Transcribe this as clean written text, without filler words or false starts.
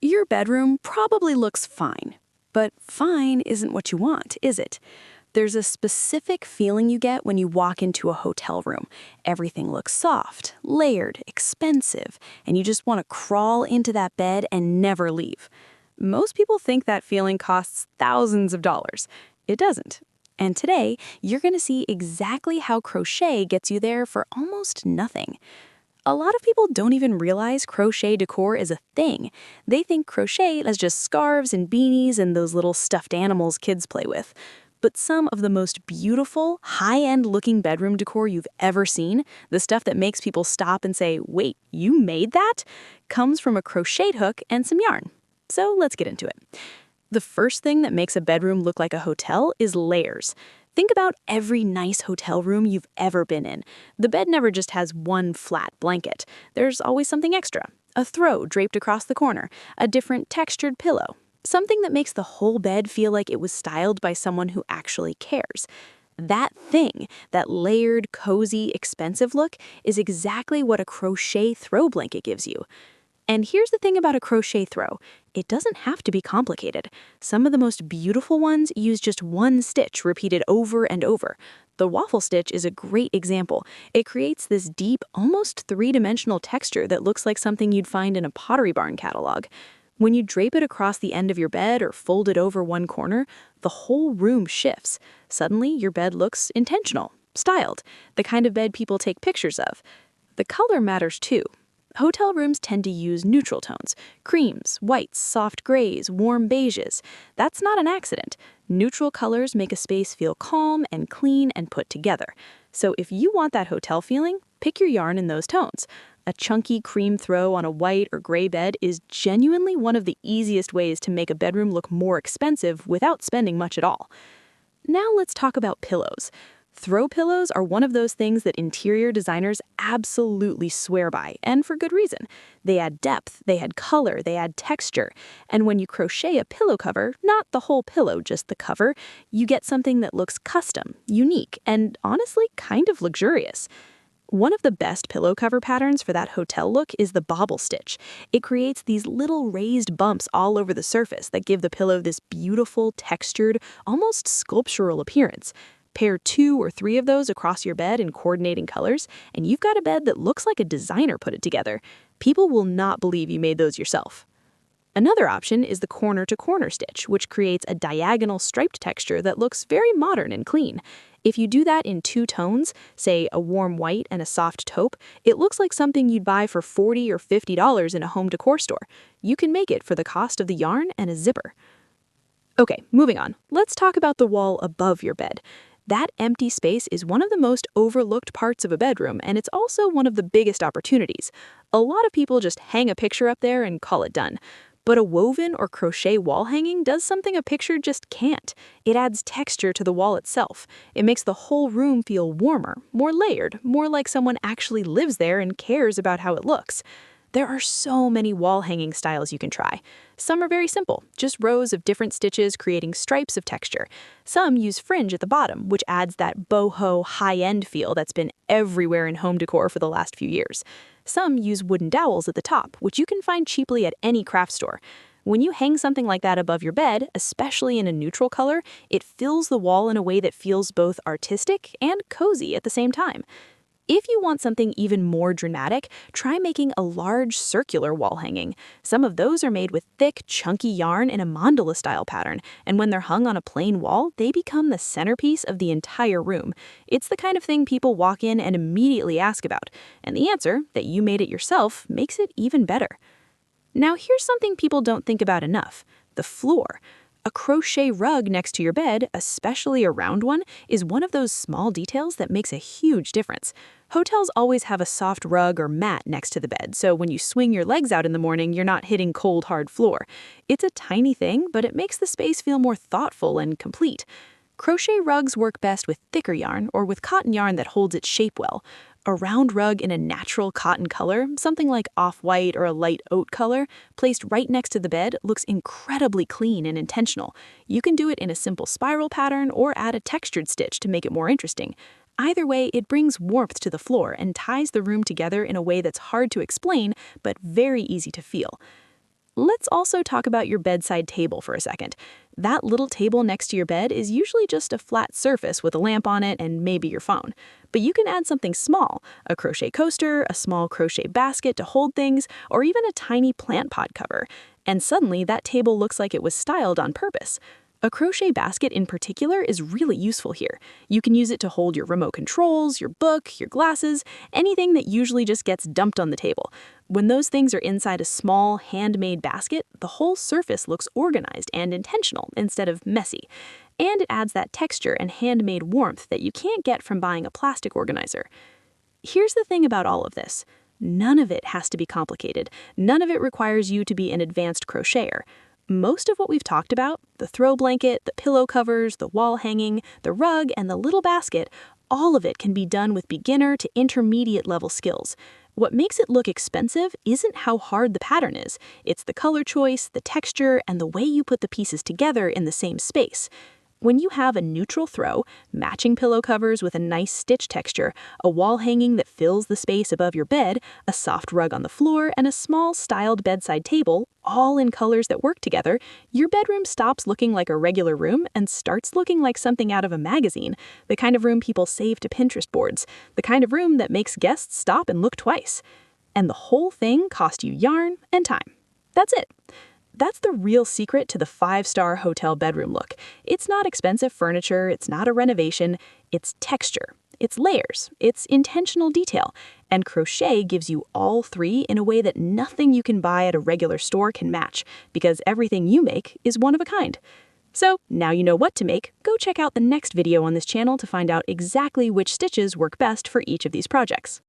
Your bedroom probably looks fine, but fine isn't what you want, is it? There's a specific feeling you get when you walk into a hotel room. Everything looks soft, layered, expensive, and you just want to crawl into that bed and never leave. Most people think that feeling costs thousands of dollars. It doesn't. And today, you're going to see exactly how crochet gets you there for almost nothing. A lot of people don't even realize crochet decor is a thing. They think crochet as just scarves and beanies and those little stuffed animals kids play with. But some of the most beautiful, high-end looking bedroom decor you've ever seen, the stuff that makes people stop and say, "Wait, you made that?" comes from a crochet hook and some yarn. So let's get into it. The first thing that makes a bedroom look like a hotel is layers. Think about every nice hotel room you've ever been in. The bed never just has one flat blanket. There's always something extra. A throw draped across the corner, a different textured pillow. Something that makes the whole bed feel like it was styled by someone who actually cares. That thing, that layered, cozy, expensive look, is exactly what a crochet throw blanket gives you. And here's the thing about a crochet throw. It doesn't have to be complicated. Some of the most beautiful ones use just one stitch repeated over and over. The waffle stitch is a great example. It creates this deep, almost three-dimensional texture that looks like something you'd find in a Pottery Barn catalog. When you drape it across the end of your bed or fold it over one corner, the whole room shifts. Suddenly, your bed looks intentional, styled, the kind of bed people take pictures of. The color matters too. Hotel rooms tend to use neutral tones, creams, whites, soft grays, warm beiges. That's not an accident. Neutral colors make a space feel calm and clean and put together. So if you want that hotel feeling, pick your yarn in those tones. A chunky cream throw on a white or gray bed is genuinely one of the easiest ways to make a bedroom look more expensive without spending much at all. Now let's talk about pillows. Throw pillows are one of those things that interior designers absolutely swear by, and for good reason. They add depth, they add color, they add texture. And when you crochet a pillow cover, not the whole pillow, just the cover, you get something that looks custom, unique, and honestly kind of luxurious. One of the best pillow cover patterns for that hotel look is the bobble stitch. It creates these little raised bumps all over the surface that give the pillow this beautiful, textured, almost sculptural appearance. Pair 2 or 3 of those across your bed in coordinating colors, and you've got a bed that looks like a designer put it together. People will not believe you made those yourself. Another option is the corner-to-corner stitch, which creates a diagonal striped texture that looks very modern and clean. If you do that in 2 tones, say a warm white and a soft taupe, it looks like something you'd buy for $40 or $50 in a home decor store. You can make it for the cost of the yarn and a zipper. Okay, moving on. Let's talk about the wall above your bed. That empty space is one of the most overlooked parts of a bedroom, and it's also one of the biggest opportunities. A lot of people just hang a picture up there and call it done. But a woven or crochet wall hanging does something a picture just can't. It adds texture to the wall itself. It makes the whole room feel warmer, more layered, more like someone actually lives there and cares about how it looks. There are so many wall hanging styles you can try. Some are very simple, just rows of different stitches creating stripes of texture. Some use fringe at the bottom, which adds that boho high-end feel that's been everywhere in home decor for the last few years. Some use wooden dowels at the top, which you can find cheaply at any craft store. When you hang something like that above your bed, especially in a neutral color, it fills the wall in a way that feels both artistic and cozy at the same time. If you want something even more dramatic, try making a large circular wall hanging. Some of those are made with thick, chunky yarn in a mandala-style pattern, and when they're hung on a plain wall, they become the centerpiece of the entire room. It's the kind of thing people walk in and immediately ask about, and the answer, that you made it yourself, makes it even better. Now here's something people don't think about enough: the floor. A crochet rug next to your bed, especially a round one, is one of those small details that makes a huge difference. Hotels always have a soft rug or mat next to the bed, so when you swing your legs out in the morning, you're not hitting cold, hard floor. It's a tiny thing, but it makes the space feel more thoughtful and complete. Crochet rugs work best with thicker yarn or with cotton yarn that holds its shape well. A round rug in a natural cotton color, something like off-white or a light oat color, placed right next to the bed looks incredibly clean and intentional. You can do it in a simple spiral pattern or add a textured stitch to make it more interesting. Either way, it brings warmth to the floor and ties the room together in a way that's hard to explain, but very easy to feel. Let's also talk about your bedside table for a second. That little table next to your bed is usually just a flat surface with a lamp on it and maybe your phone. But you can add something small, a crochet coaster, a small crochet basket to hold things, or even a tiny plant pot cover. And suddenly that table looks like it was styled on purpose. A crochet basket in particular is really useful here. You can use it to hold your remote controls, your book, your glasses, anything that usually just gets dumped on the table. When those things are inside a small, handmade basket, the whole surface looks organized and intentional instead of messy. And it adds that texture and handmade warmth that you can't get from buying a plastic organizer. Here's the thing about all of this. None of it has to be complicated. None of it requires you to be an advanced crocheter. Most of what we've talked about, the throw blanket, the pillow covers, the wall hanging, the rug, and the little basket, all of it can be done with beginner to intermediate level skills. What makes it look expensive isn't how hard the pattern is. It's the color choice, the texture, and the way you put the pieces together in the same space. When you have a neutral throw, matching pillow covers with a nice stitch texture, a wall hanging that fills the space above your bed, a soft rug on the floor, and a small styled bedside table, all in colors that work together, your bedroom stops looking like a regular room and starts looking like something out of a magazine, the kind of room people save to Pinterest boards, the kind of room that makes guests stop and look twice. And the whole thing cost you yarn and time. That's it. That's the real secret to the 5-star hotel bedroom look. It's not expensive furniture, it's not a renovation, it's texture, it's layers, it's intentional detail, and crochet gives you all three in a way that nothing you can buy at a regular store can match, because everything you make is one of a kind. So now you know what to make, go check out the next video on this channel to find out exactly which stitches work best for each of these projects.